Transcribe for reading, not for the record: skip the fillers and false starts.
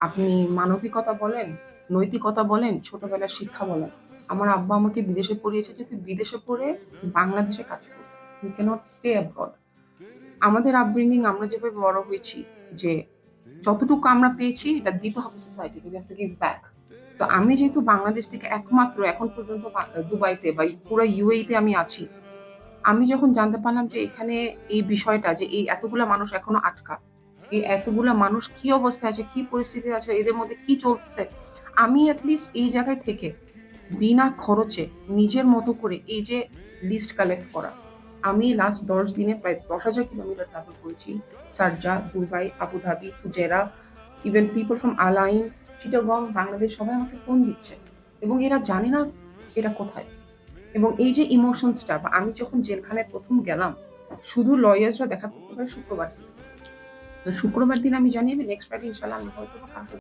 আপনি মানবিকতা বলেন, নৈতিকতা বলেন, ছোটবেলার শিক্ষা বলেন। আমার আব্বা আমাকে বিদেশে পড়িয়েছে যে, "তুই বিদেশে পড়ে বাংলাদেশে কাজ করবি। You cannot stay abroad." আমাদের আপব্রিঙ্গিং আমরা যেভাবে বড় হয়েছি যে, যতটুকু আমরা পেয়েছি এটা দিতে হবে সোসাইটিকে। We have to give back. So আমি যেহেতু বাংলাদেশ থেকে একমাত্র এখন পর্যন্ত দুবাইতে বা পুরা UAE তে আমি আছি। আমি যখন জানতে পারলাম যে এখানে এই বিষয়টা যে এই এতগুলা মানুষ এখনো আটকা। এই এতগুলা মানুষ কি অবস্থায় আছে, কি পরিস্থিতিতে আছে, এদের মধ্যে কি চলতেছে। আমি এট লিস্ট এই জায়গায় থেকে বিনা খরচে নিজের মতো করে এই যে লিস্ট কালেক্ট করা। আমি লাস্ট ১০ দিনে প্রায় ১০,০০০ কিলোমিটার ট্রাভেল করেছি। Sharjah, Dubai, Abu Dhabi, Fujairah, even people from Al Ain, Chittagong, Bangladesh সবাই আমাকে ফোন দিচ্ছে। এবং এরা জানে না এটা কোথায়। এবং এই যে ইমোশনসটা বা আমি যখন জেলখানায় ১ম গেলাম, শুধু লয়ার্সরা দেখা করতে পারে শুক্রবার দিন। তো শুক্রবার দিন আমি জানি আমি নেক্সট ফ্রাইডে ইনশাআল্লাহ আমি হয়তোবা কালকে